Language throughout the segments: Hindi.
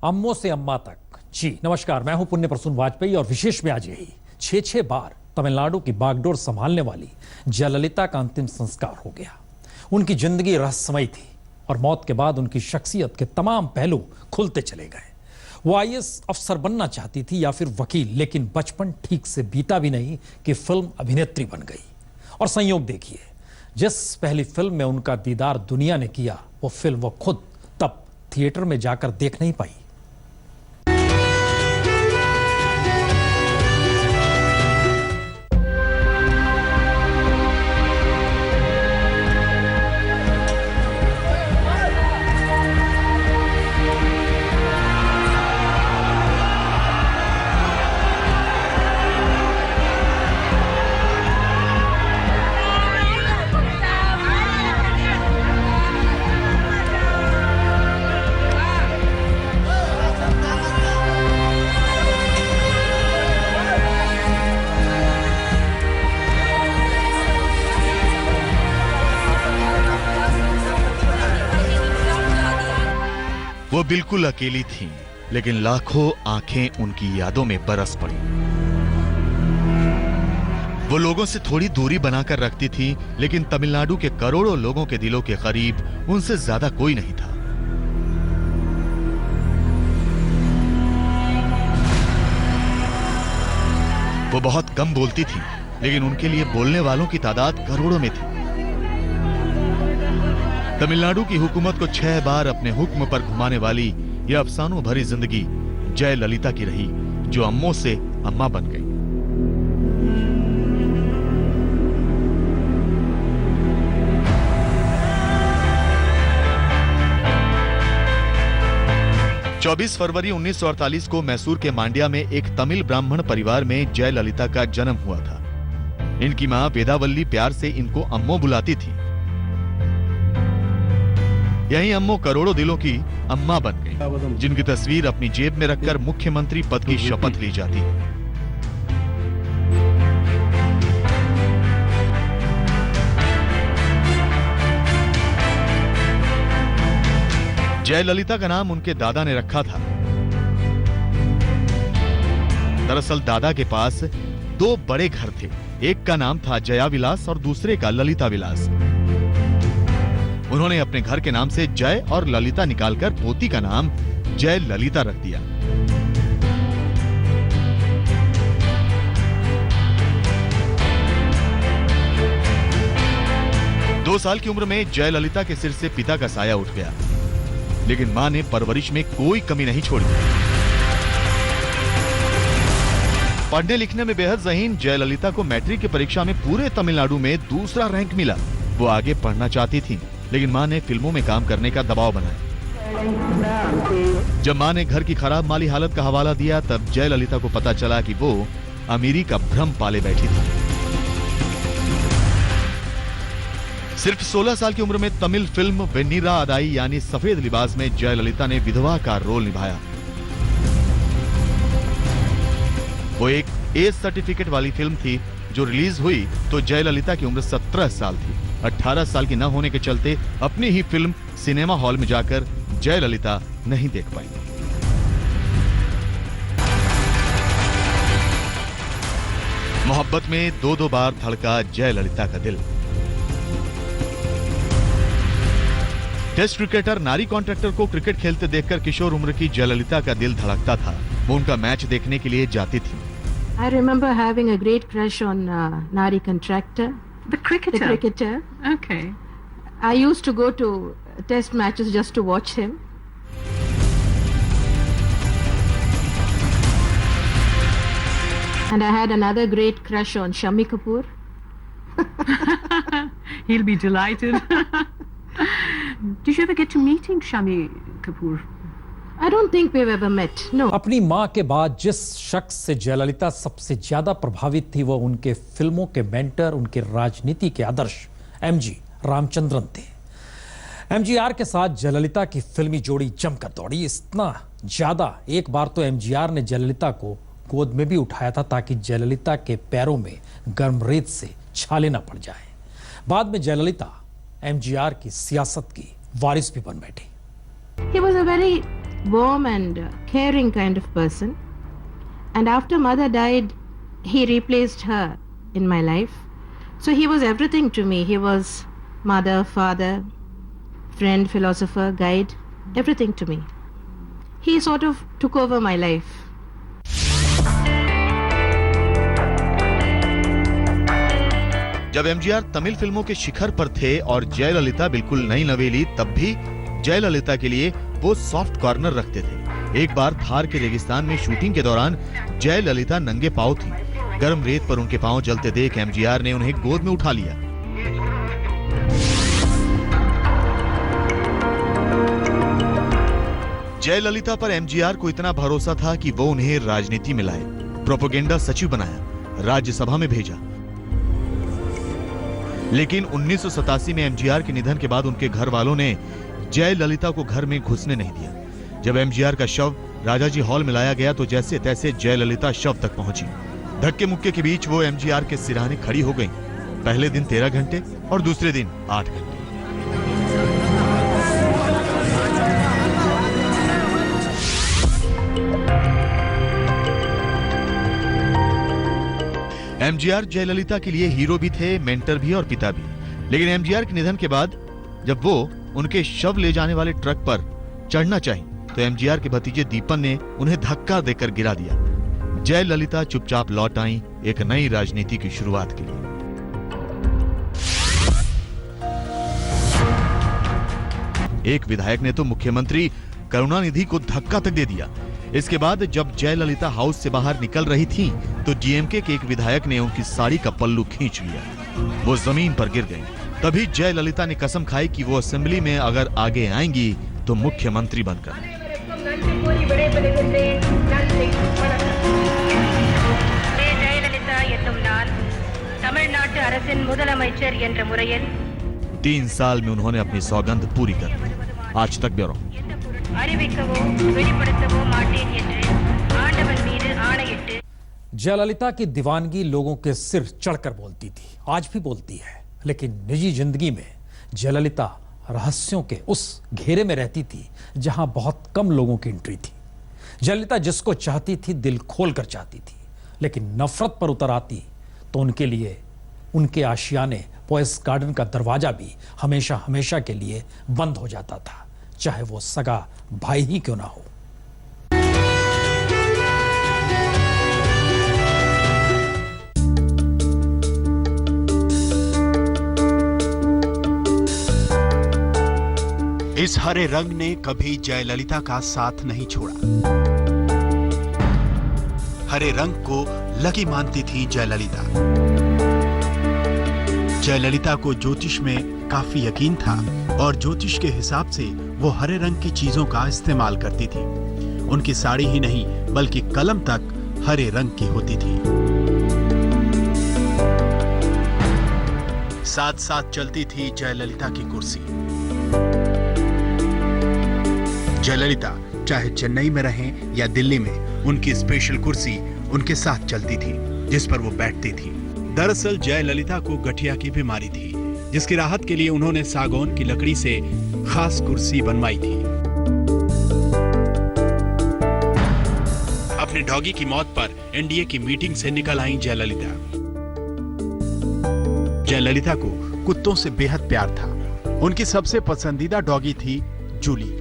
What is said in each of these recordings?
अम्मों से अम्मा तक। जी नमस्कार, मैं हूं पुण्य प्रसून वाजपेयी और विशेष में आज यही 6 बार तमिलनाडु की बागडोर संभालने वाली जयललिता का अंतिम संस्कार हो गया। उनकी जिंदगी रहस्यमयी थी और मौत के बाद उनकी शख्सियत के तमाम पहलू खुलते चले गए। वो आईएएस अफसर बनना चाहती थी या फिर वकील, लेकिन बचपन ठीक से बीता भी नहीं कि फिल्म अभिनेत्री बन गई। और संयोग देखिए, जिस पहली फिल्म में उनका दीदार दुनिया ने किया, वो फिल्म वो खुद तब थिएटर में जाकर देख नहीं पाई। वो बिल्कुल अकेली थीं, लेकिन लाखों आंखें उनकी यादों में बरस पड़ी। वो लोगों से थोड़ी दूरी बनाकर रखती थीं, लेकिन तमिलनाडु के करोड़ों लोगों के दिलों के करीब उनसे ज्यादा कोई नहीं था। वो बहुत कम बोलती थीं, लेकिन उनके लिए बोलने वालों की तादाद करोड़ों में थी। तमिलनाडु की हुकूमत को 6 बार अपने हुक्म पर घुमाने वाली यह अफसानों भरी जिंदगी जयललिता की रही, जो अम्मों से अम्मा बन गई। चौबीस फरवरी 1948 को मैसूर के मांड्या में एक तमिल ब्राह्मण परिवार में जयललिता का जन्म हुआ था। इनकी मां वेदावल्ली प्यार से इनको अम्मो बुलाती थी। यही अम्मो करोड़ों दिलों की अम्मा बन गई, जिनकी तस्वीर अपनी जेब में रखकर मुख्यमंत्री पद की शपथ ली जाती है। जयललिता का नाम उनके दादा ने रखा था। दरअसल दादा के पास 2 बड़े घर थे। एक का नाम था जया विलास और दूसरे का ललिता विलास। उन्होंने अपने घर के नाम से जय और ललिता निकालकर पोती का नाम जय ललिता रख दिया। दो साल की उम्र में जयललिता के सिर से पिता का साया उठ गया, लेकिन मां ने परवरिश में कोई कमी नहीं छोड़ी। पढ़ने लिखने में बेहद ज़हीन जयललिता को मैट्रिक की परीक्षा में पूरे तमिलनाडु में दूसरा रैंक मिला। वो आगे पढ़ना चाहती थी, लेकिन मां ने फिल्मों में काम करने का दबाव बनाया। जब मां ने घर की खराब माली हालत का हवाला दिया, तब जयललिता को पता चला कि वो अमीरी का भ्रम पाले बैठी थी। सिर्फ 16 साल की उम्र में तमिल फिल्म वेन्नीरा अदाई यानी सफेद लिबास में जयललिता ने विधवा का रोल निभाया। वो एक एज सर्टिफिकेट वाली फिल्म थी। जो रिलीज हुई तो जयललिता की उम्र 17 साल थी। 18 साल की न होने के चलते अपनी ही फिल्म सिनेमा हॉल में जाकर जयललिता नहीं देख पाई। मोहब्बत में 2 बार धड़का जयललिता का दिल। टेस्ट क्रिकेटर नारी कॉन्ट्रैक्टर को क्रिकेट खेलते देखकर किशोर उम्र की जयललिता का दिल धड़कता था। वो उनका मैच देखने के लिए जाती थी। I remember having a great crush on Nari Contractor. The cricketer? The cricketer. Okay. I used to go to test matches just to watch him. And I had another great crush on Shami Kapoor. He'll be delighted. Did you ever get to meeting Shami Kapoor? I don't think we've ever met. No. अपनी मां के बाद जिस शख्स से जयललिता सबसे ज्यादा प्रभावित थी, वो उनके फिल्मों के मेंटर, उनके राजनीति के आदर्श एमजी रामचंद्रन थे। एमजीआर के साथ जयललिता की फिल्मी जोड़ी जमकर दौड़ी। इतना ज्यादा, एक बार तो एमजीआर ने जयललिता को गोद में भी उठाया था ताकि जयललिता के पैरों में गर्म रेत से छाले न पड़ जाए। बाद में जयललिता एमजीआर की सियासत की वारिस भी बन बैठी। He was a very warm and caring kind of person. And after mother died, he replaced her in my life. So he was everything to me. He was mother, father, friend, philosopher, guide, everything to me. He sort of took over my life. जब एमजीआर तमिल फिल्मों के शिखर पर थे और जयललिता बिल्कुल नई नवेली, तब भी जयललिता के लिए वो सॉफ्ट कॉर्नर रखते थे। एक बार थार के रेगिस्तान में शूटिंग के दौरान जयललिता नंगे पांव थी। गर्म रेत पर उनके पांव जलते देख एमजीआर ने उन्हें गोद में उठा लिया। जयललिता पर एमजीआर को इतना भरोसा था कि वो उन्हें राजनीति में लाए, प्रोपेगेंडा सचिव बनाया, राज्यसभा में भेजा। लेकिन 1987 में एमजीआर के निधन के बाद उनके घर वालों ने जयललिता को घर में घुसने नहीं दिया। जब एमजीआर का शव राजाजी हॉल में लाया गया तो जैसे तैसे जयललिता शव तक पहुंची। धक्के मुक्के के बीच वो एमजीआर के सिरहाने खड़ी हो गईं। पहले दिन 13 घंटे और दूसरे दिन 8 घंटे। एमजीआर जयललिता के लिए हीरो भी थे, मेंटर भी और पिता भी। लेकिन एमजीआर के निधन के बाद जब वो उनके शव ले जाने वाले ट्रक पर चढ़ना चाही तो एमजीआर के भतीजे दीपन ने उन्हें धक्का देकर गिरा दिया। जयललिता चुपचाप लौट आई एक नई राजनीति की शुरुआत के लिए। एक विधायक ने तो मुख्यमंत्री करुणानिधि को धक्का तक दे दिया। इसके बाद जब जयललिता हाउस से बाहर निकल रही थी तो डीएमके के एक विधायक ने उनकी साड़ी का पल्लू खींच लिया। वो जमीन पर गिर गई। तभी जयललिता ने कसम खाई कि वो असेंबली में अगर आगे आएंगी तो मुख्यमंत्री बनकर। तमिलनाडु 3 साल में उन्होंने अपनी सौगंध पूरी कर ली। आज तक ब्यूरो। जयललिता की दीवानगी लोगों के सिर चढ़कर बोलती थी, आज भी बोलती है। लेकिन निजी जिंदगी में जयललिता रहस्यों के उस घेरे में रहती थी जहां बहुत कम लोगों की एंट्री थी। जयललिता जिसको चाहती थी दिल खोल कर चाहती थी, लेकिन नफरत पर उतर आती तो उनके लिए उनके आशियाने पोएस गार्डन का दरवाजा भी हमेशा हमेशा के लिए बंद हो जाता था, चाहे वो सगा भाई ही क्यों ना हो। इस हरे रंग ने कभी जयललिता का साथ नहीं छोड़ा। हरे रंग को लकी मानती थी जयललिता। जयललिता को ज्योतिष में काफी यकीन था और ज्योतिष के हिसाब से वो हरे रंग की चीजों का इस्तेमाल करती थी। उनकी साड़ी ही नहीं बल्कि कलम तक हरे रंग की होती थी। साथ साथ चलती थी जयललिता की कुर्सी। जयललिता चाहे चेन्नई में रहें या दिल्ली में, उनकी स्पेशल कुर्सी उनके साथ चलती थी जिस पर वो बैठती थी। दरअसल जयललिता को गठिया की बीमारी थी, जिसकी राहत के लिए उन्होंने सागौन की लकड़ी से खास कुर्सी बनवाई थी। अपने डॉगी की मौत पर एनडीए की मीटिंग से निकल आई जयललिता। जयललिता को कुत्तों से बेहद प्यार था। उनकी सबसे पसंदीदा डॉगी थी जूली।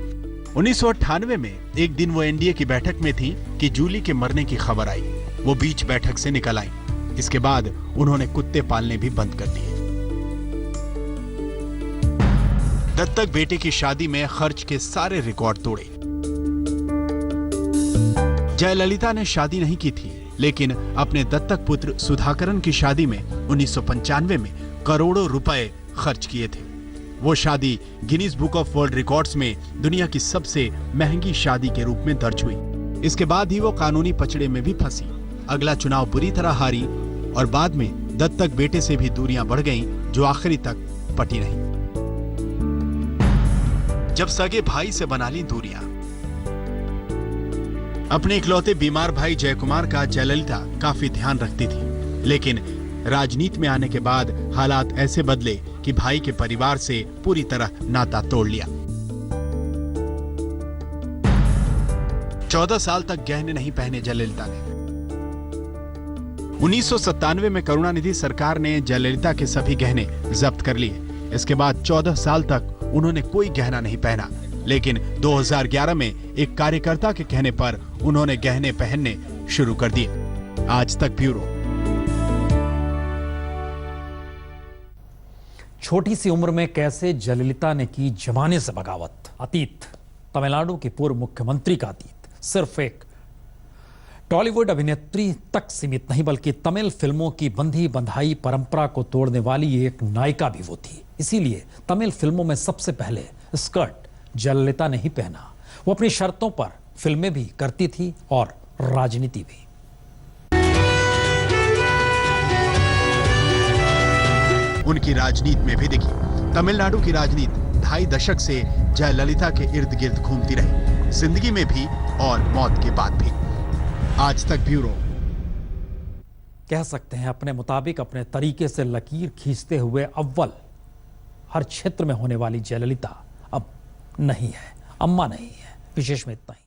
1998 में एक दिन वो एनडीए की बैठक में थी कि जूली के मरने की खबर आई। वो बीच बैठक से निकल आई। इसके बाद उन्होंने कुत्ते पालने भी बंद कर दिए। दत्तक बेटे की शादी में खर्च के सारे रिकॉर्ड तोड़े। जयललिता ने शादी नहीं की थी, लेकिन अपने दत्तक पुत्र सुधाकरन की शादी में 1995 में करोड़ों रुपए खर्च किए थे। वो शादी Guinness book of world records में दुनिया की सबसे महंगी शादी के रूप में दर्ज हुई। इसके बाद ही वो कानूनी पचड़े में भी फंसी। अगला चुनाव बुरी तरह हारी और बाद में दत्तक बेटे से भी दूरियां बढ़ गईं, जो आखिरी तक पटी नहीं। जब सगे भाई से बना ली दूरियां। अपने इकलौते बीमार भाई जयकुमार का जयललिता काफी ध्यान रखती थी, लेकिन राजनीति में आने के बाद हालात ऐसे बदले कि भाई के परिवार से पूरी तरह नाता तोड़ लिया। 14 साल तक गहने नहीं पहने जयललिता ने। 1997 में करुणानिधि सरकार ने जयललिता के सभी गहने जब्त कर लिए। इसके बाद 14 साल तक उन्होंने कोई गहना नहीं पहना, लेकिन 2011 में एक कार्यकर्ता के कहने पर उन्होंने गहने पहनने शुरू कर दिए। आज तक ब्यूरो। छोटी सी उम्र में कैसे जयललिता ने की जमाने से बगावत। अतीत, तमिलनाडु की पूर्व मुख्यमंत्री का अतीत सिर्फ एक टॉलीवुड अभिनेत्री तक सीमित नहीं, बल्कि तमिल फिल्मों की बंधी बंधाई परंपरा को तोड़ने वाली एक नायिका भी वो थी। इसीलिए तमिल फिल्मों में सबसे पहले स्कर्ट जयललिता ने ही पहना। वो अपनी शर्तों पर फिल्में भी करती थी और राजनीति भी। उनकी राजनीति में भी दिखी। तमिलनाडु की राजनीति 2.5 दशक से जयललिता के इर्द गिर्द घूमती रही, जिंदगी में भी और मौत के बाद भी। आज तक ब्यूरो। कह सकते हैं अपने मुताबिक अपने तरीके से लकीर खींचते हुए अव्वल हर क्षेत्र में होने वाली जयललिता अब नहीं है, अम्मा नहीं है। विशेष में इतना ही।